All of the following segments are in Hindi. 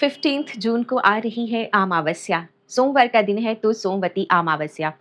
15 जून को आ रही है अमावस्या। सोमवार का दिन है तो सोमवती अमावस्या।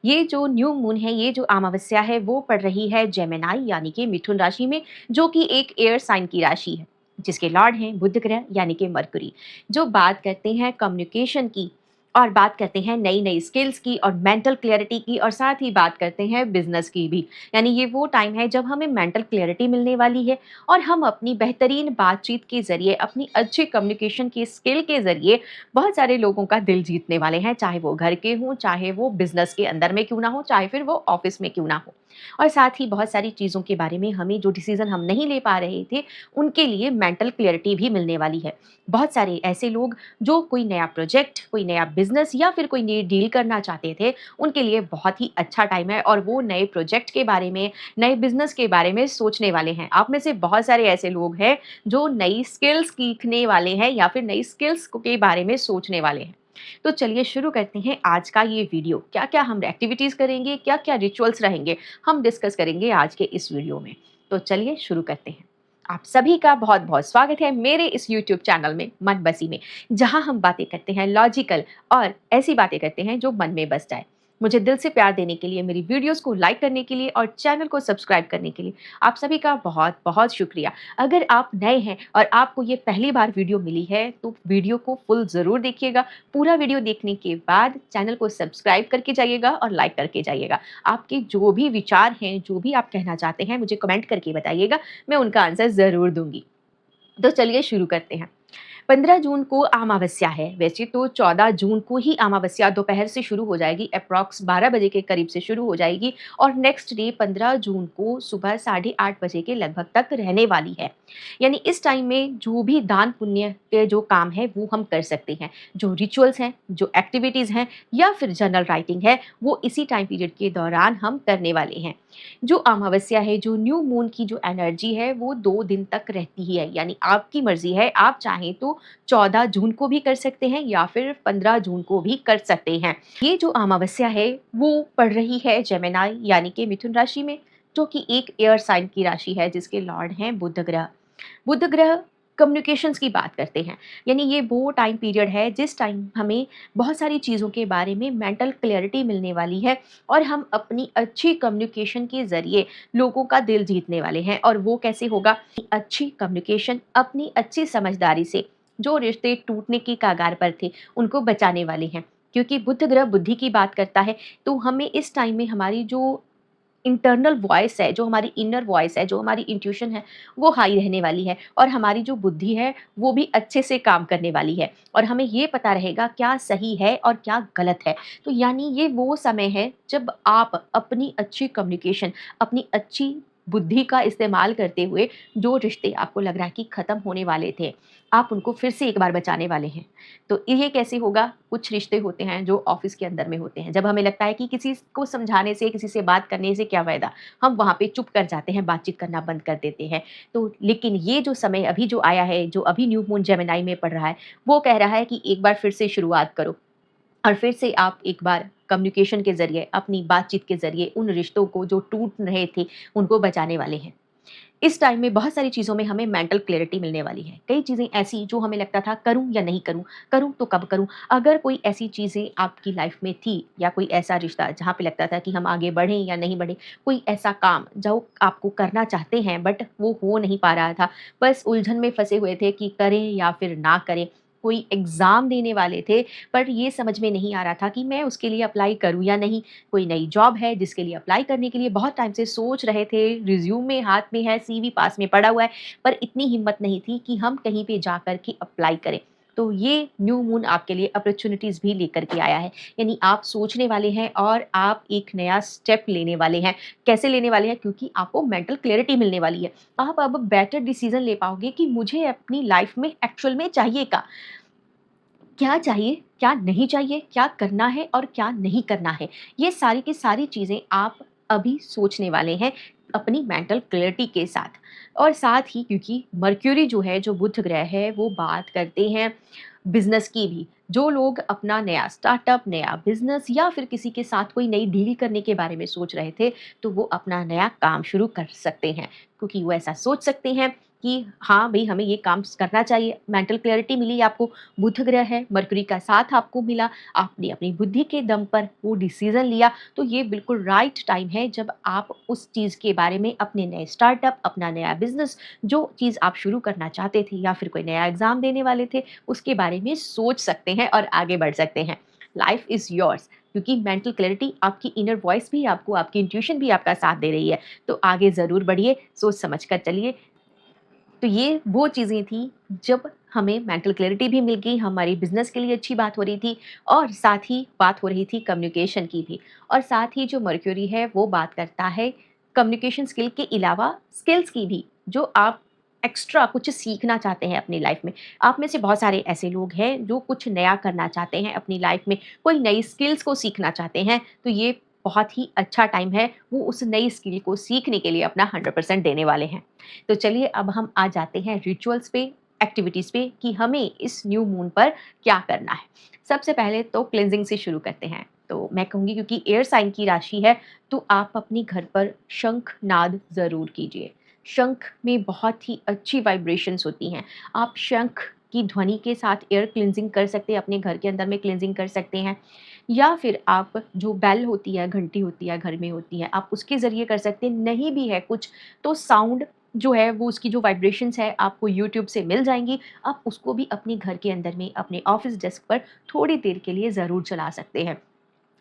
ये जो न्यू मून है, ये जो अमावस्या है वो पड़ रही है जेमिनी यानी कि मिथुन राशि में, जो कि एक एयर साइन की राशि है, जिसके लॉर्ड हैं बुध ग्रह यानी कि मरकुरी। जो बात करते हैं कम्युनिकेशन की, और बात करते हैं नई नई स्किल्स की और मेंटल क्लैरिटी की, और साथ ही बात करते हैं बिजनेस की भी। यानी ये वो टाइम है जब हमें मेंटल क्लैरिटी मिलने वाली है और हम अपनी बेहतरीन बातचीत के ज़रिए, अपनी अच्छी कम्युनिकेशन की स्किल के ज़रिए बहुत सारे लोगों का दिल जीतने वाले हैं, चाहे वो घर के हों, चाहे वो बिज़नेस के अंदर में क्यों ना हो, चाहे फिर वो ऑफ़िस में क्यों ना हो। और साथ ही बहुत सारी चीज़ों के बारे में हमें जो डिसीज़न हम नहीं ले पा रहे थे, उनके लिए मेंटल क्लैरिटी भी मिलने वाली है। बहुत सारे ऐसे लोग जो कोई नया प्रोजेक्ट, कोई नया बिज़नेस या फिर कोई नई डील करना चाहते थे, उनके लिए बहुत ही अच्छा टाइम है और वो नए प्रोजेक्ट के बारे में, नए बिज़नेस के बारे में सोचने वाले हैं। आप में से बहुत सारे ऐसे लोग हैं जो नई स्किल्स सीखने वाले हैं या फिर नई स्किल्स के बारे में सोचने वाले हैं। तो चलिए शुरू करते हैं आज का ये वीडियो। क्या-क्या हम एक्टिविटीज़ करेंगे, क्या-क्या रिचुअल्स रहेंगे, हम डिस्कस करेंगे आज के इस वीडियो में। तो चलिए शुरू करते हैं। आप सभी का बहुत-बहुत स्वागत है मेरे इस यूट्यूब चैनल में मन बसी में, जहाँ हम बातें करते हैं लॉजिकल और ऐसी बातें करते हैं जो मन में बस जाए। मुझे दिल से प्यार देने के लिए, मेरी वीडियोस को लाइक करने के लिए और चैनल को सब्सक्राइब करने के लिए आप सभी का बहुत-बहुत शुक्रिया। अगर आप नए हैं और आपको ये पहली बार वीडियो मिली है, तो वीडियो को फुल ज़रूर देखिएगा। पूरा वीडियो देखने के बाद चैनल को सब्सक्राइब करके जाइएगा और लाइक करके जाइएगा। आपके जो भी विचार हैं, जो भी आप कहना चाहते हैं, मुझे कमेंट करके बताइएगा, मैं उनका आंसर ज़रूर दूँगी। तो चलिए शुरू करते हैं। 15 जून को अमावस्या है। वैसे तो 14 जून को ही अमावस्या दोपहर से शुरू हो जाएगी, एप्रॉक्स 12 बजे के करीब से शुरू हो जाएगी और नेक्स्ट डे 15 जून को सुबह साढ़े 8 बजे के लगभग तक रहने वाली है। यानी इस टाइम में जो भी दान पुण्य के जो काम है वो हम कर सकते हैं। जो रिचुअल्स हैं, जो एक्टिविटीज़ हैं या फिर जर्नल राइटिंग है, वो इसी टाइम पीरियड के दौरान हम करने वाले हैं। जो अमावस्या है, जो न्यू मून की जो एनर्जी है, वो 2 दिन तक रहती ही है। यानी आपकी मर्ज़ी है, आप चाहें तो 14 जून को भी कर सकते हैं या फिर 15 जून को भी कर सकते हैं। ये जो अमावस्या है वो पड़ रही है जेमिनी यानी कि मिथुन राशि में, जो कि एक एयर साइन की राशि है जिसके लॉर्ड हैं बुध ग्रह। बुध ग्रह कम्युनिकेशंस की बात करते हैं। यानी ये वो टाइम पीरियड है जिस टाइम हमें बहुत सारी चीज़ों के बारे में मेंटल क्लैरिटी मिलने वाली है और हम अपनी अच्छी कम्युनिकेशन के ज़रिए लोगों का दिल जीतने वाले हैं। और वो कैसे होगा? अच्छी कम्युनिकेशन, अपनी अच्छी समझदारी से जो रिश्ते टूटने की कगार पर थे, उनको बचाने वाले हैं। क्योंकि बुध ग्रह बुद्धि की बात करता है, तो हमें इस टाइम में हमारी जो इंटरनल वॉइस है, जो हमारी इनर वॉइस है, जो हमारी इंट्यूशन है, वो हाई रहने वाली है और हमारी जो बुद्धि है, वो भी अच्छे से काम करने वाली है और हमें ये पता रहेगा क्या सही है और क्या गलत है। तो यानी ये वो समय है जब आप अपनी अच्छी कम्युनिकेशन, अपनी अच्छी बुद्धि का इस्तेमाल करते हुए जो रिश्ते आपको लग रहा है कि ख़त्म होने वाले थे, आप उनको फिर से एक बार बचाने वाले हैं। तो ये कैसे होगा? कुछ रिश्ते होते हैं जो ऑफ़िस के अंदर में होते हैं। जब हमें लगता है कि किसी को समझाने से, किसी से बात करने से क्या फ़ायदा? हम वहाँ पे चुप कर जाते हैं, बातचीत करना बंद कर देते हैं। तो लेकिन ये जो समय अभी जो आया है, जो अभी न्यू मून जेमिनी में पड़ रहा है, वो कह रहा है कि एक बार फिर से शुरुआत करो और फिर से आप एक बार कम्युनिकेशन के ज़रिए, अपनी बातचीत के ज़रिए उन रिश्तों को जो टूट रहे थे, उनको बचाने वाले हैं। इस टाइम में बहुत सारी चीज़ों में हमें मेंटल क्लैरिटी मिलने वाली है। कई चीज़ें ऐसी जो हमें लगता था करूँ या नहीं करूँ, करूँ तो कब करूँ? अगर कोई ऐसी चीज़ें आपकी लाइफ़ में थी या कोई ऐसा रिश्ता जहाँ पे लगता था कि हम आगे बढ़ें या नहीं बढ़ें, कोई ऐसा काम जो आपको करना चाहते हैं बट वो हो नहीं पा रहा था, बस उलझन में फँसे हुए थे कि करें या फिर ना करें। कोई एग्ज़ाम देने वाले थे, पर ये समझ में नहीं आ रहा था कि मैं उसके लिए अप्लाई करूँ या नहीं। कोई नई जॉब है जिसके लिए अप्लाई करने के लिए बहुत टाइम से सोच रहे थे, रिज़्यूमे हाथ में है, सीवी पास में पड़ा हुआ है, पर इतनी हिम्मत नहीं थी कि हम कहीं पे जा कर के अप्लाई करें। तो ये न्यू मून आपके लिए अपॉर्च्युनिटीज़ भी लेकर के आया है। यानी आप सोचने वाले हैं और आप एक नया स्टेप लेने वाले हैं। कैसे लेने वाले हैं? क्योंकि आपको मेंटल क्लैरिटी मिलने वाली है। आप अब बेटर डिसीज़न ले पाओगे कि मुझे अपनी लाइफ़ में एक्चुअल में चाहिए क्या चाहिए, क्या नहीं चाहिए, क्या करना है और क्या नहीं करना है। ये सारी की सारी चीज़ें आप अभी सोचने वाले हैं अपनी मेंटल क्लैरिटी के साथ। और साथ ही क्योंकि मर्क्यूरी जो है, जो बुध ग्रह है, वो बात करते हैं बिज़नेस की भी। जो लोग अपना नया स्टार्टअप, नया बिज़नेस या फिर किसी के साथ कोई नई डील करने के बारे में सोच रहे थे, तो वो अपना नया काम शुरू कर सकते हैं। क्योंकि वो ऐसा सोच सकते हैं कि हाँ भई हमें ये काम करना चाहिए। मेंटल क्लैरिटी मिली आपको, बुध ग्रह है, मरकरी का साथ आपको मिला, आपने अपनी बुद्धि के दम पर वो डिसीज़न लिया, तो ये बिल्कुल राइट टाइम है जब आप उस चीज़ के बारे में अपने नए स्टार्टअप, अपना नया बिज़नेस, जो चीज़ आप शुरू करना चाहते थे या फिर कोई नया एग्ज़ाम देने वाले थे, उसके बारे में सोच सकते हैं और आगे बढ़ सकते हैं। लाइफ़ इज़ योर्स, क्योंकि मेंटल क्लैरिटी, आपकी इनर वॉइस भी आपको, आपकी इंट्यूशन भी आपका साथ दे रही है। तो आगे ज़रूर बढ़िए, सोच समझ कर चलिए। तो ये वो चीज़ें थी जब हमें मेंटल क्लैरिटी भी मिल गई, हमारी बिज़नेस के लिए अच्छी बात हो रही थी और साथ ही बात हो रही थी कम्युनिकेशन की भी। और साथ ही जो मर्क्यूरी है वो बात करता है कम्युनिकेशन स्किल के अलावा स्किल्स की भी, जो आप एक्स्ट्रा कुछ सीखना चाहते हैं अपनी लाइफ में। आप में से बहुत सारे ऐसे लोग हैं जो कुछ नया करना चाहते हैं अपनी लाइफ में, कोई नई स्किल्स को सीखना चाहते हैं, तो ये बहुत ही अच्छा टाइम है, वो उस नई स्किल को सीखने के लिए अपना 100% देने वाले हैं। तो चलिए अब हम आ जाते हैं रिचुअल्स पे, एक्टिविटीज़ पे कि हमें इस न्यू मून पर क्या करना है। सबसे पहले तो क्लींजिंग से शुरू करते हैं। तो मैं कहूँगी क्योंकि एयर साइन की राशि है, तो आप अपने घर पर शंख नाद ज़रूर कीजिए। शंख में बहुत ही अच्छी वाइब्रेशंस होती हैं। आप शंख की ध्वनि के साथ एयर क्लींजिंग कर सकते हैं, अपने घर के अंदर में क्लींजिंग कर सकते हैं। या फिर आप जो बेल होती है, घंटी होती है, घर में होती है, आप उसके ज़रिए कर सकते हैं। नहीं भी है कुछ, तो साउंड जो है वो उसकी जो वाइब्रेशंस है आपको यूट्यूब से मिल जाएँगी। आप उसको भी अपने घर के अंदर में अपने ऑफ़िस डेस्क पर थोड़ी देर के लिए ज़रूर चला सकते हैं।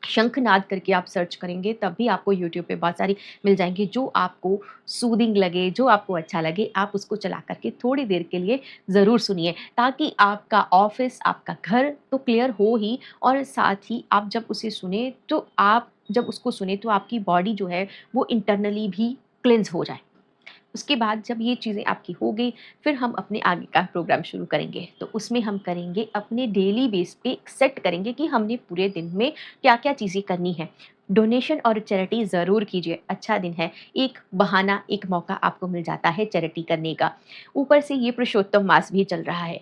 शंखनाद करके आप सर्च करेंगे तब भी आपको यूट्यूब पे बहुत सारी मिल जाएँगी, जो आपको सूदिंग लगे, जो आपको अच्छा लगे, आप उसको चला कर के थोड़ी देर के लिए ज़रूर सुनिए, ताकि आपका ऑफ़िस, आपका घर तो क्लियर हो ही, और साथ ही आप जब उसे सुने तो आप जब उसको सुने तो आपकी बॉडी जो है वो इंटरनली भी क्लींज़ हो जाए। उसके बाद जब ये चीज़ें आपकी हो गई, फिर हम अपने आगे का प्रोग्राम शुरू करेंगे। तो उसमें हम करेंगे अपने डेली बेस पे सेट करेंगे कि हमने पूरे दिन में क्या-क्या चीज़ें करनी है। डोनेशन और चैरिटी ज़रूर कीजिए, अच्छा दिन है। एक बहाना, एक मौका आपको मिल जाता है चैरिटी करने का। ऊपर से ये पुरुषोत्तम मास भी चल रहा है।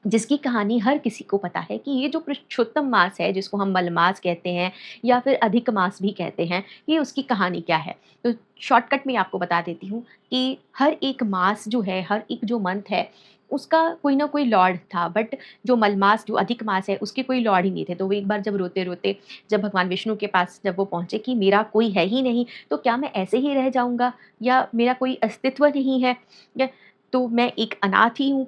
जिसकी कहानी हर किसी को पता है कि ये जो पुरुषोत्तम मास है, जिसको हम मलमास कहते हैं या फिर अधिक मास भी कहते हैं, ये उसकी कहानी क्या है। तो शॉर्टकट में आपको बता देती हूँ कि हर एक मास जो है, हर एक जो मंथ है, उसका कोई ना कोई लॉर्ड था, बट जो मलमास, जो अधिक मास है, उसके कोई लॉर्ड ही नहीं थे। तो वो एक बार जब रोते-रोते जब भगवान विष्णु के पास जब वो पहुँचे कि मेरा कोई है ही नहीं, तो क्या मैं ऐसे ही रह जाऊँगा, या मेरा कोई अस्तित्व नहीं है, या तो मैं एक अनाथ ही हूँ।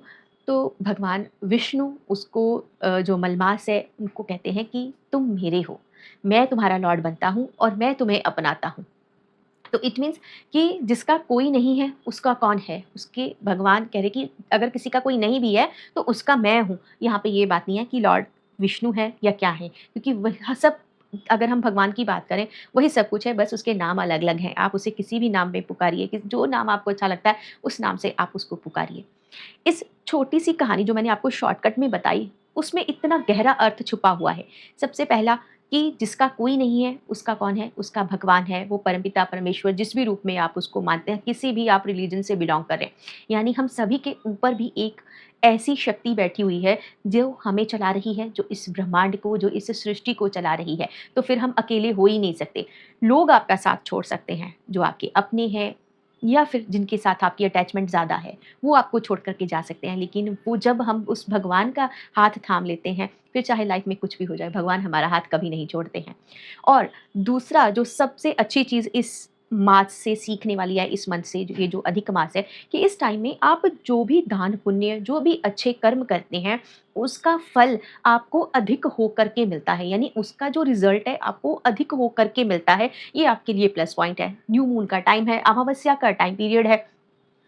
तो भगवान विष्णु उसको जो मलमास है उनको कहते हैं कि तुम मेरे हो, मैं तुम्हारा लॉर्ड बनता हूँ और मैं तुम्हें अपनाता हूँ। तो इट मीन्स कि जिसका कोई नहीं है उसका कौन है? उसके भगवान कह रहे कि अगर किसी का कोई नहीं भी है तो उसका मैं हूँ। यहाँ पे ये बात नहीं है कि लॉर्ड विष्णु है या क्या है, क्योंकि वह सब, अगर हम भगवान की बात करें, वही सब कुछ है, बस उसके नाम अलग-अलग हैं। आप उसे किसी भी नाम में पुकारिए, कि जो नाम आपको अच्छा लगता है उस नाम से आप उसको पुकारिए। इस छोटी-सी कहानी जो मैंने आपको शॉर्टकट में बताई, उसमें इतना गहरा अर्थ छुपा हुआ है। सबसे पहला कि जिसका कोई नहीं है, उसका कौन है? उसका भगवान है, वो परमपिता परमेश्वर, जिस भी रूप में आप उसको मानते हैं, किसी भी आप रिलीजन से बिलॉन्ग करें। यानी हम सभी के ऊपर भी एक ऐसी शक्ति बैठी हुई है, जो हमें चला रही है, जो इस ब्रह्मांड को, जो इस सृष्टि को चला रही है। तो फिर हम अकेले हो ही नहीं सकते। लोग आपका साथ छोड़ सकते हैं, जो आपके अपने हैं या फिर जिनके साथ आपकी अटैचमेंट ज़्यादा है, वो आपको छोड़ कर के जा सकते हैं, लेकिन वो जब हम उस भगवान का हाथ थाम लेते हैं, फिर चाहे लाइफ में कुछ भी हो जाए, भगवान हमारा हाथ कभी नहीं छोड़ते हैं। और दूसरा जो सबसे अच्छी चीज़ इस मास से सीखने वाली है, इस मंथ से, ये जो अधिक मास है, कि इस टाइम में आप जो भी दान पुण्य, जो भी अच्छे कर्म करते हैं, उसका फल आपको अधिक होकर के मिलता है। यानी उसका जो रिज़ल्ट है आपको अधिक होकर के मिलता है। ये आपके लिए प्लस पॉइंट है। न्यू मून का टाइम है, अमावस्या का टाइम पीरियड है।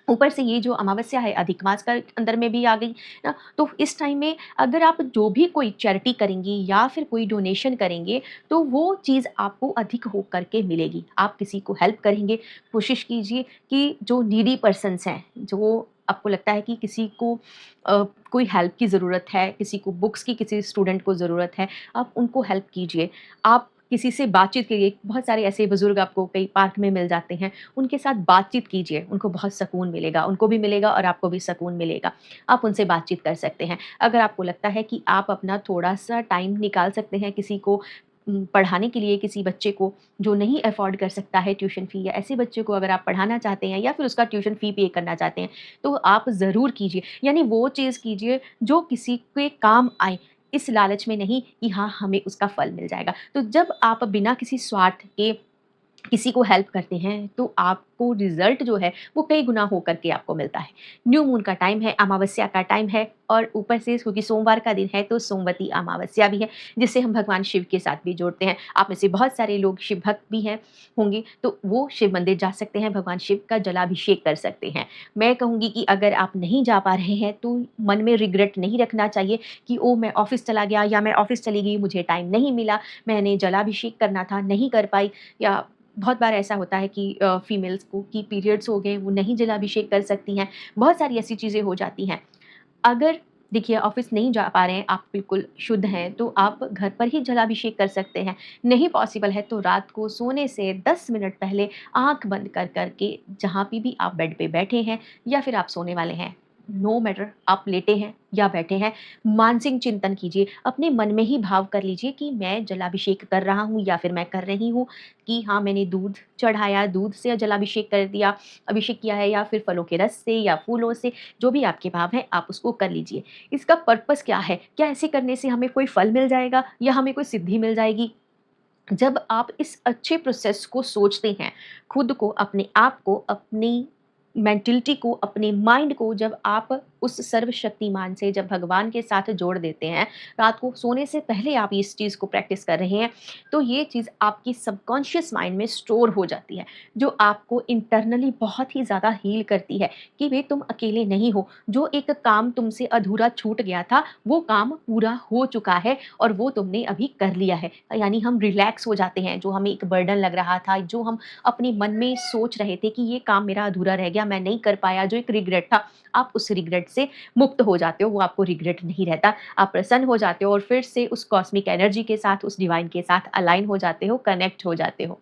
ऊपर से ये जो अमावस्या है अधिक मास का अंदर में भी आ गई ना, तो इस टाइम में अगर आप जो भी कोई चैरिटी करेंगी या फिर कोई डोनेशन करेंगे, तो वो चीज़ आपको अधिक हो करके मिलेगी। आप किसी को हेल्प करेंगे, कोशिश कीजिए कि जो नीडी पर्सन्स हैं, जो आपको लगता है कि किसी को कोई हेल्प की ज़रूरत है, किसी को बुक्स की, किसी स्टूडेंट को ज़रूरत है, आप उनको हेल्प कीजिए। आप किसी से बातचीत करिए, बहुत सारे ऐसे बुज़ुर्ग आपको कई पार्क में मिल जाते हैं, उनके साथ बातचीत कीजिए, उनको बहुत सुकून मिलेगा, उनको भी मिलेगा और आपको भी सुकून मिलेगा। आप उनसे बातचीत कर सकते हैं। अगर आपको लगता है कि आप अपना थोड़ा-सा टाइम निकाल सकते हैं किसी को पढ़ाने के लिए किसी बच्चे को जो नहीं अफ़ोर्ड कर सकता है ट्यूशन फ़ी, या ऐसे बच्चे को अगर आप पढ़ाना चाहते हैं या फिर उसका ट्यूशन फ़ी पे करना चाहते हैं, तो आप ज़रूर कीजिए। यानी वो चीज़ कीजिए जो किसी के काम आए, इस लालच में नहीं कि हाँ, हमें उसका फल मिल जाएगा। तो जब आप बिना किसी स्वार्थ के किसी को हेल्प करते हैं, तो आपको रिज़ल्ट जो है वो कई गुना हो कर के आपको मिलता है। न्यू मून का टाइम है, अमावस्या का टाइम है, और ऊपर से क्योंकि सोमवार का दिन है तो सोमवती अमावस्या भी है, जिसे हम भगवान शिव के साथ भी जोड़ते हैं। आप में से बहुत सारे लोग शिव भक्त भी हैं होंगे, तो वो शिव मंदिर जा सकते हैं, भगवान शिव का जलाभिषेक कर सकते हैं। मैं कहूँगी कि अगर आप नहीं जा पा रहे हैं तो मन में रिग्रेट नहीं रखना चाहिए कि ओह! मैं ऑफ़िस चला गया या मैं ऑफ़िस चली गई, मुझे टाइम नहीं मिला, मैंने जलाभिषेक करना था, नहीं कर पाई। या बहुत बार ऐसा होता है कि फीमेल्स को कि पीरियड्स हो गए, वो नहीं जलाभिषेक कर सकती हैं। बहुत सारी ऐसी चीज़ें हो जाती हैं। अगर देखिए ऑफ़िस नहीं जा पा रहे हैं, आप बिल्कुल शुद्ध हैं, तो आप घर पर ही जलाभिषेक कर सकते हैं। नहीं पॉसिबल है तो रात को सोने से 10 मिनट पहले आँख बंद कर के जहाँ पे भी आप बेड पे बैठे हैं या फिर आप सोने वाले हैं, नो मैटर आप लेटे हैं या बैठे हैं, मानसिक चिंतन कीजिए। अपने मन में ही भाव कर लीजिए कि मैं जलाभिषेक कर रहा हूँ या फिर मैं कर रही हूँ, कि हाँ, मैंने दूध चढ़ाया, दूध से जलाभिषेक कर दिया, अभिषेक किया है, या फिर फलों के रस से या फूलों से, जो भी आपके भाव हैं आप उसको कर लीजिए। इसका पर्पस क्या है? क्या ऐसे करने से हमें कोई फल मिल जाएगा या हमें कोई सिद्धि मिल जाएगी? जब आप इस अच्छे प्रोसेस को सोचते हैं, खुद को, अपने आप को, अपनी मेंटालिटी को, अपने माइंड को जब आप उस सर्वशक्तिमान से, जब भगवान के साथ जोड़ देते हैं, रात को सोने से पहले आप इस चीज़ को प्रैक्टिस कर रहे हैं, तो ये चीज़ आपकी सबकॉन्शियस माइंड में स्टोर हो जाती है, जो आपको इंटरनली बहुत ही ज़्यादा हील करती है कि भई तुम अकेले नहीं हो। जो एक काम तुमसे अधूरा छूट गया था, वो काम पूरा हो चुका है और वो तुमने अभी कर लिया है। यानी हम रिलैक्स हो जाते हैं, जो हमें एक बर्डन लग रहा था, जो हम अपने मन में सोच रहे थे कि ये काम मेरा अधूरा रह गया, मैं नहीं कर पाया, जो एक रिग्रेट था, आप उस रिग्रेट से मुक्त हो जाते हो, वो आपको रिग्रेट नहीं रहता। आप प्रसन्न हो जाते हो और फिर से उस कॉस्मिक एनर्जी के साथ, उस डिवाइन के साथ अलाइन हो जाते हो, कनेक्ट हो जाते हो।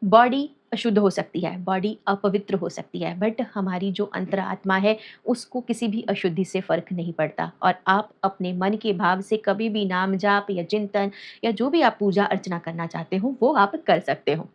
बॉडी अशुद्ध हो सकती है, बॉडी अपवित्र हो सकती है, बट हमारी जो अंतरात्मा है, उसको किसी भी अशुद्धि से फ़र्क नहीं पड़ता, और आप अपने मन के भाव से कभी भी नाम जाप या चिंतन या जो भी आप पूजा अर्चना करना चाहते हो, वो आप कर सकते हो।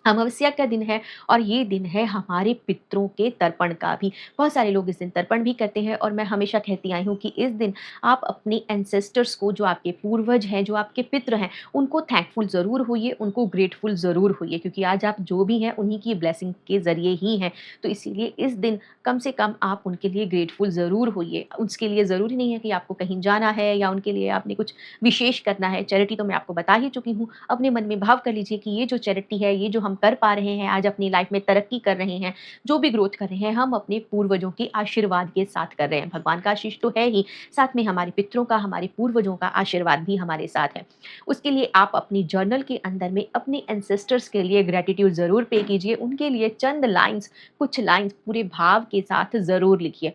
अमावस्या का दिन है और ये दिन है हमारे पितरों के तर्पण का भी। बहुत सारे लोग इस दिन तर्पण भी करते हैं, और मैं हमेशा कहती आई हूँ कि इस दिन आप अपने एंसेस्टर्स को, जो आपके पूर्वज हैं, जो आपके पितृ हैं, उनको थैंकफुल ज़रूर होइए, उनको ग्रेटफुल ज़रूर होइए, क्योंकि आज आप जो भी हैं उन्हीं की ब्लेसिंग के ज़रिए ही हैं। तो इसीलिए इस दिन कम से कम आप उनके लिए ग्रेटफुल ज़रूर होइए। उसके लिए ज़रूरी नहीं है कि आपको कहीं जाना है या उनके लिए आपने कुछ विशेष करना है। चैरिटी तो मैं आपको बता ही चुकी हूँ। अपने मन में भाव कर लीजिए कि ये जो चैरिटी है, ये जो हम कर पा रहे हैं, आज अपनी लाइफ में तरक्की कर रहे हैं, जो भी ग्रोथ कर रहे हैं, हम अपने पूर्वजों के आशीर्वाद के साथ कर रहे हैं। भगवान का आशीष तो है ही, साथ में हमारे पितरों का, हमारे पूर्वजों का आशीर्वाद भी हमारे साथ है। उसके लिए आप अपनी जर्नल के अंदर में अपने एंसेस्टर्स के लिए ग्रैटिट्यूड ज़रूर पे कीजिए। उनके लिए चंद लाइन्स, कुछ लाइन्स पूरे भाव के साथ ज़रूर लिखिए।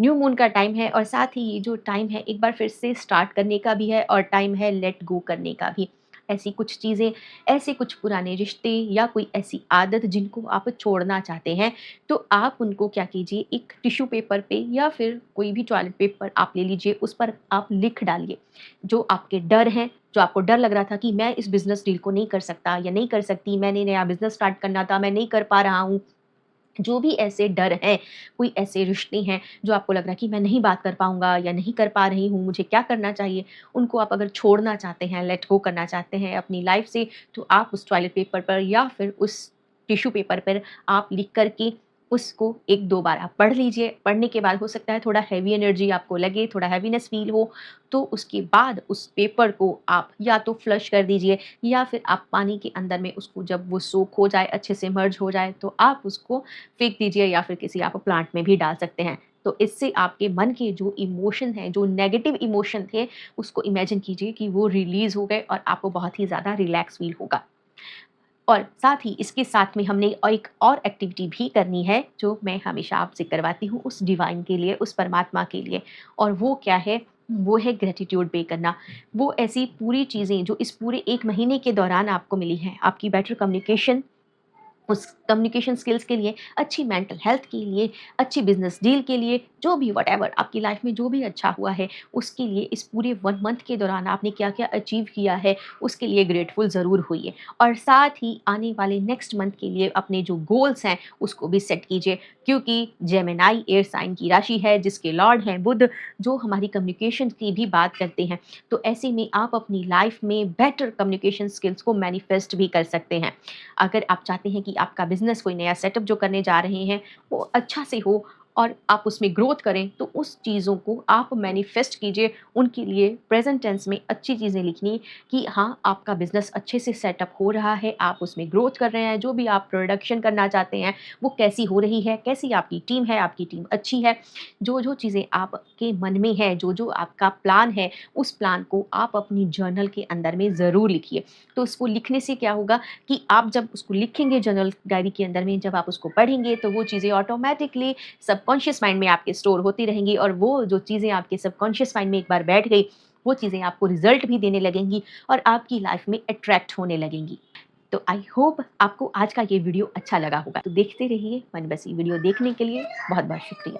न्यू मून का टाइम है, और साथ ही ये जो टाइम है, एक बार फिर से स्टार्ट करने का भी है और टाइम है लेट गो करने का भी। ऐसी कुछ चीज़ें, ऐसे कुछ पुराने रिश्ते या कोई ऐसी आदत जिनको आप छोड़ना चाहते हैं, तो आप उनको क्या कीजिए, एक टिश्यू पेपर पे या फिर कोई भी टॉयलेट पेपर आप ले लीजिए, उस पर आप लिख डालिए। जो आपके डर हैं, जो आपको डर लग रहा था कि मैं इस बिज़नेस डील को नहीं कर सकता या नहीं कर सकती, मैंने नया बिज़नेस स्टार्ट करना था, मैं नहीं कर पा रहा हूँ। जो भी ऐसे डर हैं, कोई ऐसे रिश्ते हैं जो आपको लग रहा है कि मैं नहीं बात कर पाऊँगा या नहीं कर पा रही हूँ, मुझे क्या करना चाहिए? उनको आप अगर छोड़ना चाहते हैं, लेट गो करना चाहते हैं अपनी लाइफ़ से, तो आप उस टॉयलेट पेपर पर या फिर उस टिश्यू पेपर पर आप लिख कर के उसको 1-2 बार आप पढ़ लीजिए। पढ़ने के बाद हो सकता है थोड़ा हेवी एनर्जी आपको लगे, थोड़ा हेवीनेस फ़ील हो, तो उसके बाद उस पेपर को आप या तो फ्लश कर दीजिए, या फिर आप पानी के अंदर में उसको, जब वो सोक हो जाए, अच्छे से मर्ज हो जाए, तो आप उसको फेंक दीजिए या फिर किसी आप प्लांट में भी डाल सकते हैं। तो इससे आपके मन के जो इमोशन हैं, जो नेगेटिव इमोशन थे, उसको इमेजिन कीजिए कि वो रिलीज़ हो गए और आपको बहुत ही ज़्यादा रिलैक्स फ़ील होगा। और साथ ही इसके साथ में हमने एक और एक्टिविटी भी करनी है, जो मैं हमेशा आपसे करवाती हूँ उस डिवाइन के लिए, उस परमात्मा के लिए, और वो क्या है? वो है ग्रैटिट्यूड पे करना। वो ऐसी पूरी चीज़ें जो इस पूरे 1 महीने के दौरान आपको मिली हैं, आपकी बेटर कम्युनिकेशन, उस कम्युनिकेशन स्किल्स के लिए, अच्छी मेंटल हेल्थ के लिए, अच्छी बिज़नेस डील के लिए, जो भी व्हाटएवर आपकी लाइफ में जो भी अच्छा हुआ है, उसके लिए इस पूरे 1 मंथ के दौरान आपने क्या-क्या अचीव किया है, उसके लिए ग्रेटफुल ज़रूर होइए। और साथ ही आने वाले नेक्स्ट मंथ के लिए अपने जो गोल्स हैं, उसको भी सेट कीजिए, क्योंकि जेमिनी एयर साइन की राशि है, जिसके लॉर्ड हैं बुध, जो हमारी कम्युनिकेशन की भी बात करते हैं। तो ऐसे में आप अपनी लाइफ में बेटर कम्युनिकेशन स्किल्स को मैनिफेस्ट भी कर सकते हैं। अगर आप चाहते हैं कि आपका बिज़नेस कोई नया सेटअप जो करने जा रहे हैं, वो अच्छा से हो और आप उसमें ग्रोथ करें, तो उस चीज़ों को आप मैनिफेस्ट कीजिए। उनके लिए प्रेज़ेंट टेंस में अच्छी चीज़ें लिखनी कि हाँ, आपका बिज़नेस अच्छे से सेटअप हो रहा है, आप उसमें ग्रोथ कर रहे हैं, जो भी आप प्रोडक्शन करना चाहते हैं, वो कैसी हो रही है, कैसी आपकी टीम है, आपकी टीम अच्छी है। जो-जो चीज़ें आपके मन में है, जो-जो आपका प्लान है, उस प्लान को आप अपनी जर्नल के अंदर में ज़रूर लिखिए। तो उसको लिखने से क्या होगा कि आप जब उसको लिखेंगे जर्नल डायरी के अंदर में, जब आप उसको पढ़ेंगे, तो वो चीज़ें ऑटोमैटिकली सबकॉन्शियस माइंड में आपके स्टोर होती रहेंगी, और वो जो चीज़ें आपके सबकॉन्शियस माइंड में एक बार बैठ गई, वो चीज़ें आपको रिज़ल्ट भी देने लगेंगी और आपकी लाइफ़ में अट्रैक्ट होने लगेंगी। तो आई होप आपको आज का ये वीडियो अच्छा लगा होगा। तो देखते रहिए मन बसी वीडियो देखने के लिए बहुत-बहुत शुक्रिया।